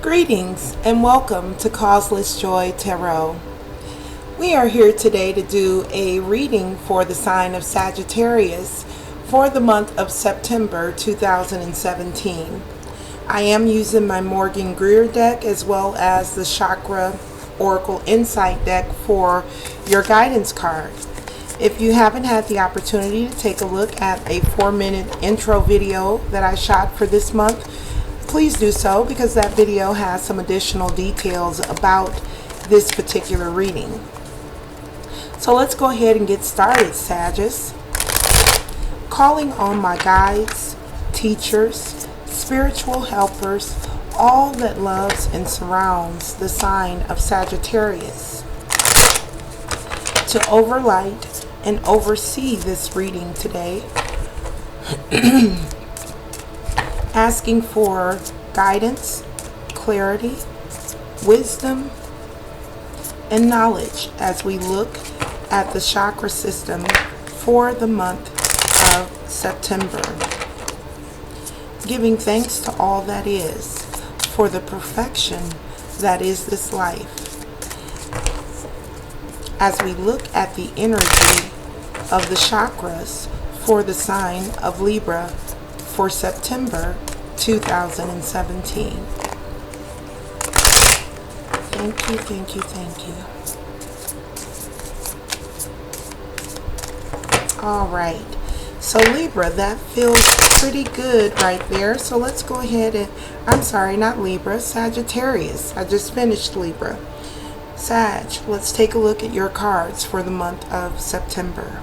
Greetings and welcome to Causeless Joy Tarot. We are here today to do a reading for the sign of Sagittarius for the month of September 2017. I am using my Morgan Greer deck as well as the Chakra Oracle Insight deck for your guidance card. If you haven't had the opportunity to take a look at a 4-minute intro video that I shot for this month, please do so because that video has some additional details about this particular reading. So let's go ahead and get started, Sagittarius. Calling on my guides, teachers, spiritual helpers, all that loves and surrounds the sign of Sagittarius, to overlight and oversee this reading today. Asking for guidance, clarity, wisdom, and knowledge as we look at the chakra system for the month of September. Giving thanks to all that is for the perfection that is this life. As we look at the energy of the chakras for the sign of Libra for September 2017. Thank you, thank you, thank you. All right. So Libra, that feels pretty good right there. So let's go ahead and, I'm sorry, not Libra, Sagittarius. I just finished Libra. Sag, let's take a look at your cards for the month of September.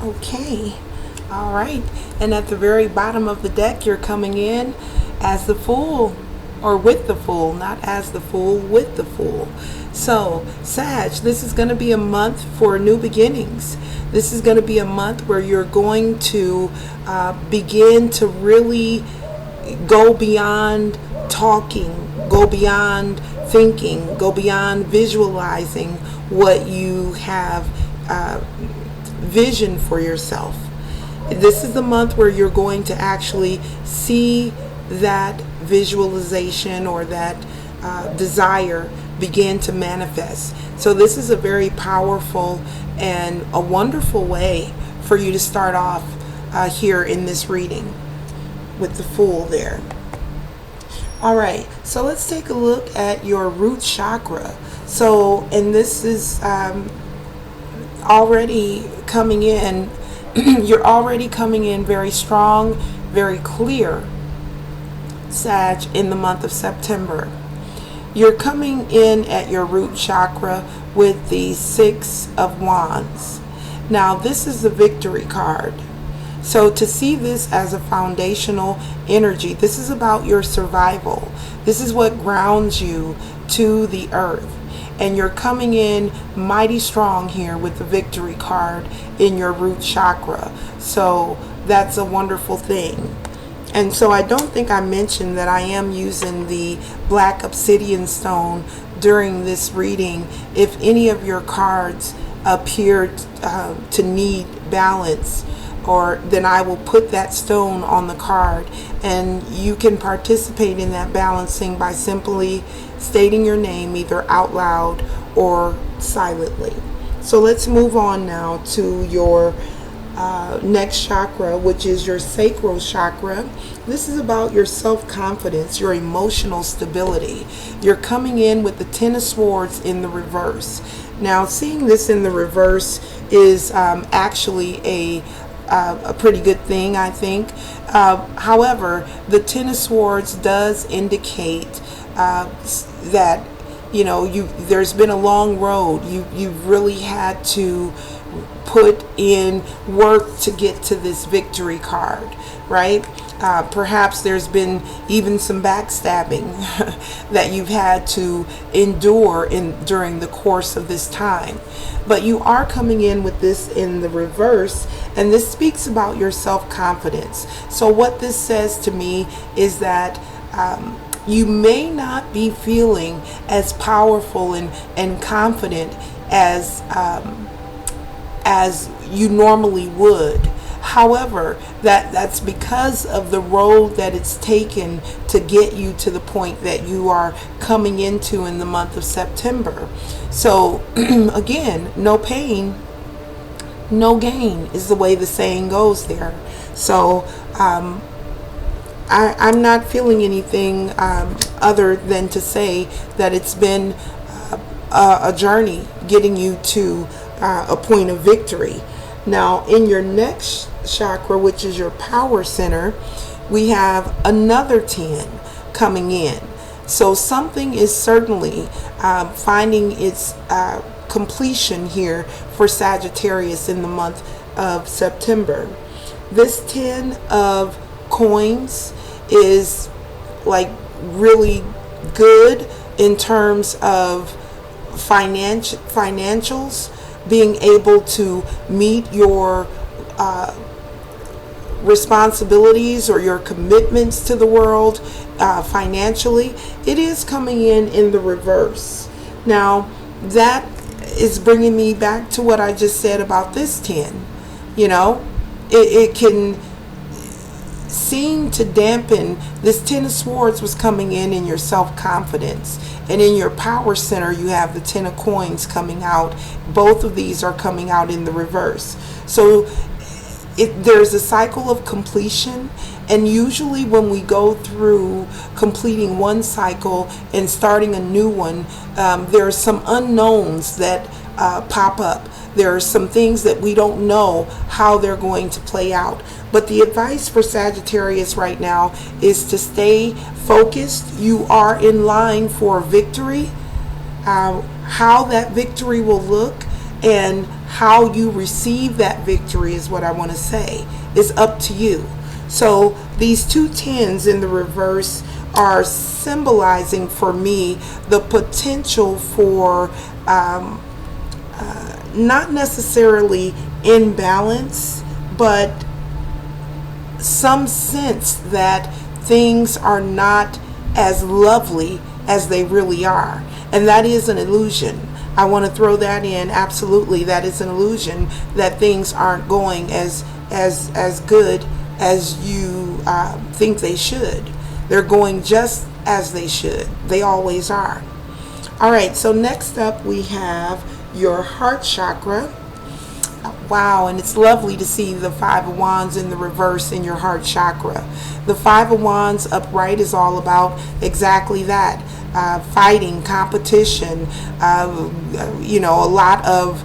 Okay, all right, and at the very bottom of the deck you're coming in as the Fool, or with the Fool, not as the Fool, with the Fool. So Sag, this is going to be a month for new beginnings. This is going to be a month where you're going to begin to really go beyond talking, go beyond thinking, go beyond visualizing what you have vision for yourself. This is the month where you're going to actually see that visualization or that desire begin to manifest. So this is a very powerful and a wonderful way for you to start off here in this reading with the Fool there. All right, so let's take a look at your root chakra. So, and this is already coming in, you're already coming in very strong, very clear, Sag, in the month of September. You're coming in at your root chakra with the Six of Wands. Now this is the victory card. So to see this as a foundational energy, this is about your survival. This is what grounds you to the earth. And you're coming in mighty strong here with the victory card in your root chakra. So that's a wonderful thing. And so I don't think I mentioned that I am using the black obsidian stone during this reading. If any of your cards appear to need balance, or then I will put that stone on the card, and you can participate in that balancing by simply stating your name either out loud or silently. So let's move on now to your next chakra, which is your sacral chakra. This is about your self-confidence, your emotional stability. You're coming in with the Ten of Swords in the reverse. Now seeing this in the reverse is actually a pretty good thing, I think. However, the Ten of Swords does indicate that, you know, there's been a long road. You've really had to put in work to get to this victory card, right? Perhaps there's been even some backstabbing that you've had to endure during the course of this time. But you are coming in with this in the reverse, and this speaks about your self-confidence. So what this says to me is that you may not be feeling as powerful and confident as you normally would. However, that's because of the road that it's taken to get you to the point that you are coming into in the month of September. So again, no pain, no gain is the way the saying goes there. So I'm not feeling anything other than to say that it's been a journey getting you to a point of victory. Now, in your next chakra, which is your power center, we have another 10 coming in. So something is certainly finding its completion here for Sagittarius in the month of September. This 10 of coins is like really good in terms of financials, being able to meet your responsibilities or your commitments to the world financially. It is coming in the reverse. Now, that is bringing me back to what I just said about this 10. You know, it can seem to dampen. This 10 of Swords was coming in your self-confidence, and in your power center you have the 10 of Coins coming out. Both of these are coming out in the reverse. So there's a cycle of completion, and usually when we go through completing one cycle and starting a new one, there are some unknowns that pop up. There are some things that we don't know how they're going to play out. But the advice for Sagittarius right now is to stay focused. You are in line for victory. How that victory will look and how you receive that victory is what I want to say. Is up to you. So these two 10s in the reverse are symbolizing for me the potential for not necessarily imbalance, but some sense that things are not as lovely as they really are. And that is an illusion. I want to throw that in. Absolutely, that is an illusion, that things aren't going as good as you think they should. They're going just as they should. They always are. All right, so next up we have your heart chakra. Wow, and it's lovely to see the 5 of Wands in the reverse in your heart chakra. The 5 of Wands upright is all about exactly that. Fighting, competition, you know, a lot of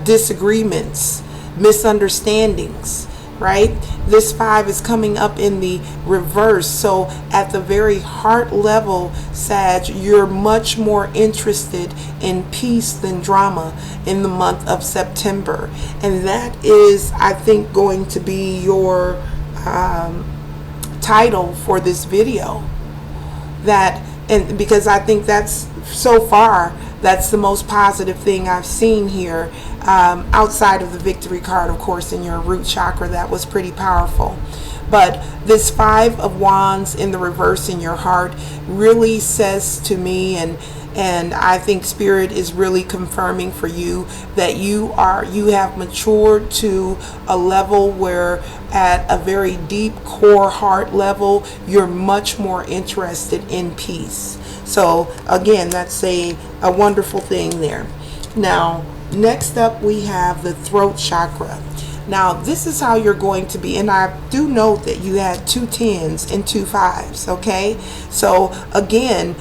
disagreements, misunderstandings, right? This 5 is coming up in the reverse. So at the very heart level, Sag, you're much more interested in peace than drama in the month of September. And that is, I think, going to be your title for this video. And because I think that's, so far, that's the most positive thing I've seen here, outside of the victory card, of course, in your root chakra. That was pretty powerful. But this 5 of Wands in the reverse in your heart really says to me, and I think Spirit is really confirming for you, that you have matured to a level where at a very deep core heart level, you're much more interested in peace. So again, that's a wonderful thing there. Now, next up we have the throat chakra. Now, this is how you're going to be, and I do note that you had 2 10s and 2 5s, okay? So again,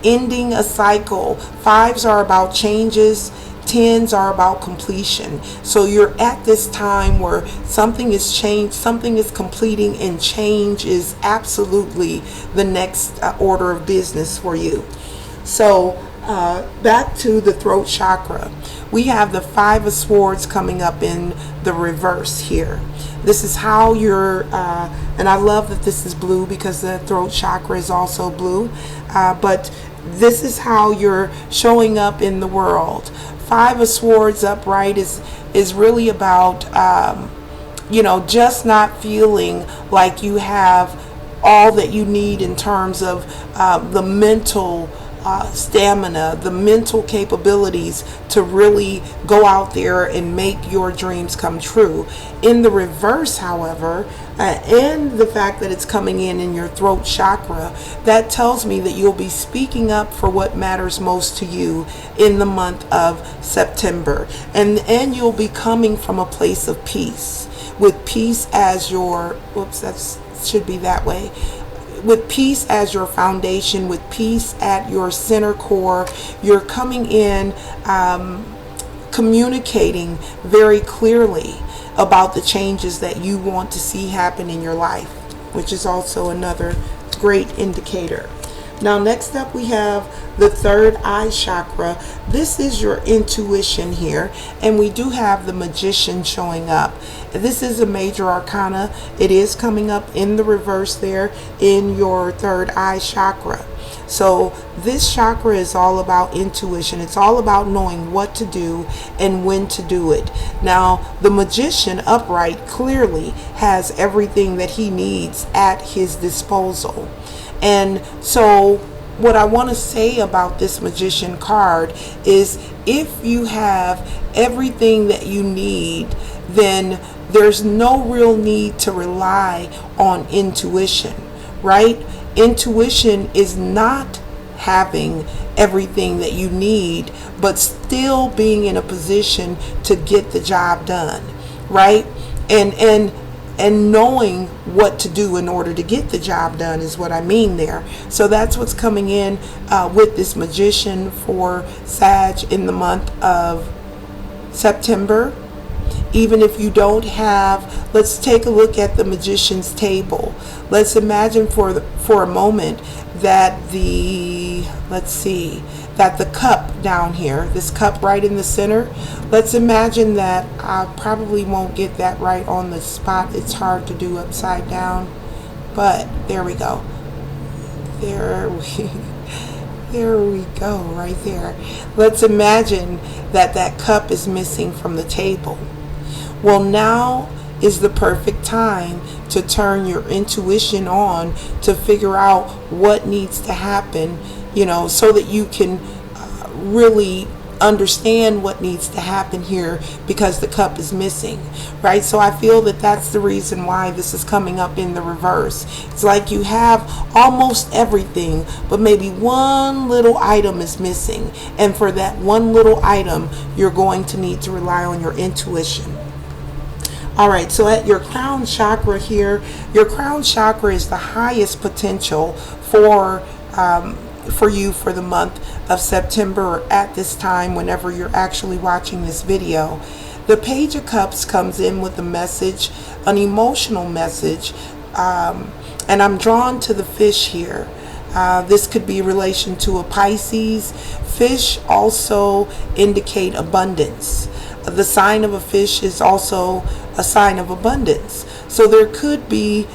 ending a cycle. 5s are about changes, 10s are about completion. So you're at this time where something is changed, something is completing, and change is absolutely the next order of business for you. So back to the throat chakra. We have the Five of Swords coming up in the reverse here. This is how you're, and I love that this is blue because the throat chakra is also blue, but this is how you're showing up in the world. Five of Swords upright is really about, you know, just not feeling like you have all that you need in terms of the mental stamina, the mental capabilities to really go out there and make your dreams come true. In the reverse, however, and the fact that it's coming in your throat chakra, that tells me that you'll be speaking up for what matters most to you in the month of September, and you'll be coming from a place of peace, with peace as your, whoops, that should be that way, with peace as your foundation, with peace at your center core. You're coming in communicating very clearly about the changes that you want to see happen in your life, which is also another great indicator. Now, next up we have the third eye chakra. This is your intuition here, and we do have the Magician showing up. This is a major arcana. It is coming up in the reverse there in your third eye chakra. So this chakra is all about intuition. It's all about knowing what to do and when to do it. Now, the Magician upright clearly has everything that he needs at his disposal. And so what I want to say about this Magician card is, if you have everything that you need, then there's no real need to rely on intuition, right? Intuition is not having everything that you need, but still being in a position to get the job done, right? And knowing what to do in order to get the job done is what I mean there. So that's what's coming in with this Magician for Sag in the month of September. Even if you don't have, let's take a look at the Magician's table. Let's imagine for a moment that that the cup down here, this cup right in the center, let's imagine that, I probably won't get that right on the spot. It's hard to do upside down, but there we go. There we go, right there. Let's imagine that that cup is missing from the table. Well, now is the perfect time to turn your intuition on to figure out what needs to happen, you know, so that you can really understand what needs to happen here, because the cup is missing, right? So I feel that that's the reason why this is coming up in the reverse. It's like you have almost everything, but maybe one little item is missing, and for that one little item you're going to need to rely on your intuition. All right, so at your crown chakra here, your crown chakra is the highest potential for you for the month of September, or at this time whenever you're actually watching this video. The Page of Cups comes in with a message, an emotional message, and I'm drawn to the fish here. This could be in relation to a Pisces. Fish also indicate abundance. The sign of a fish is also a sign of abundance. So there could be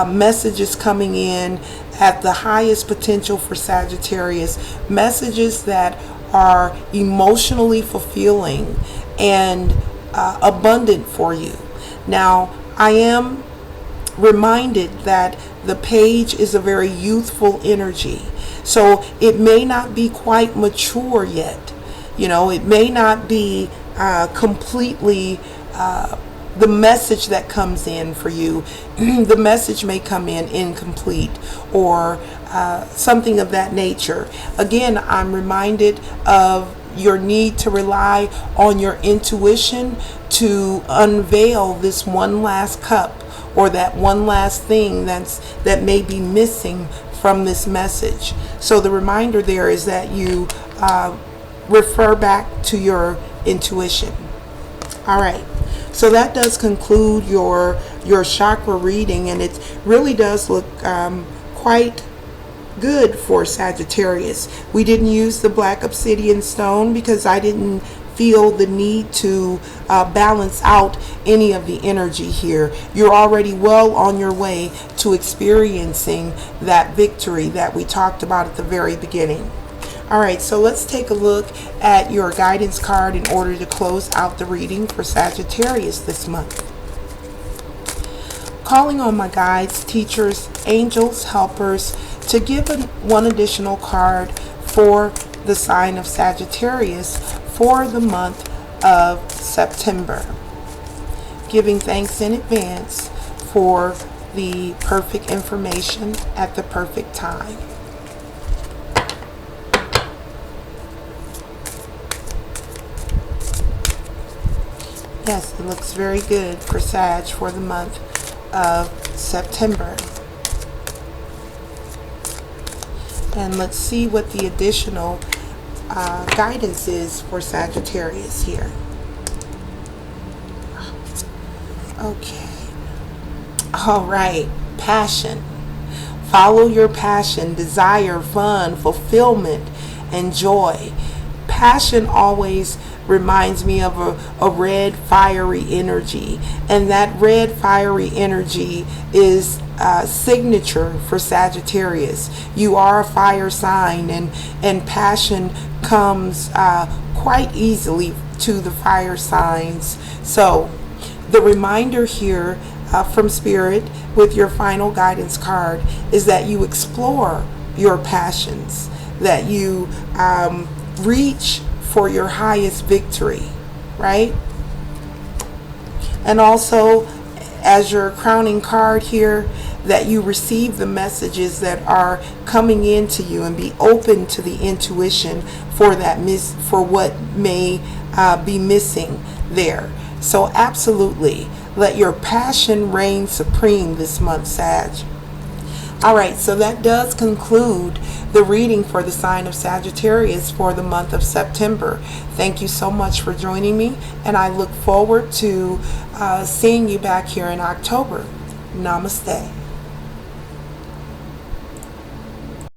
messages coming in at the highest potential for Sagittarius, messages that are emotionally fulfilling and abundant for you. Now, I am reminded that the page is a very youthful energy, so it may not be quite mature yet. You know, it may not be completely the message that comes in for you. The message may come in incomplete, or something of that nature. Again, I'm reminded of your need to rely on your intuition to unveil this one last cup, or that one last thing that may be missing from this message. So the reminder there is that you refer back to your intuition. All right, so that does conclude your chakra reading, and it really does look quite good for Sagittarius. We didn't use the black obsidian stone because I didn't feel the need to balance out any of the energy here. You're already well on your way to experiencing that victory that we talked about at the very beginning. All right, so let's take a look at your guidance card in order to close out the reading for Sagittarius this month. Calling on my guides, teachers, angels, helpers to give one additional card for the sign of Sagittarius for the month of September. Giving thanks in advance for the perfect information at the perfect time. Yes, it looks very good for Sag for the month of September. And let's see what the additional guidance is for Sagittarius here. Okay. All right. Passion. Follow your passion, desire, fun, fulfillment, and joy. Passion always reminds me of a red fiery energy, and that red fiery energy is signature for Sagittarius. You are a fire sign, and passion comes quite easily to the fire signs. So the reminder here from Spirit with your final guidance card is that you explore your passions, that you reach for your highest victory, right? And also, as your crowning card here, that you receive the messages that are coming into you and be open to the intuition for that for what may be missing there. So absolutely, let your passion reign supreme this month, Sag. All right, so that does conclude the reading for the sign of Sagittarius for the month of September. Thank you so much for joining me, and I look forward to seeing you back here in October. Namaste.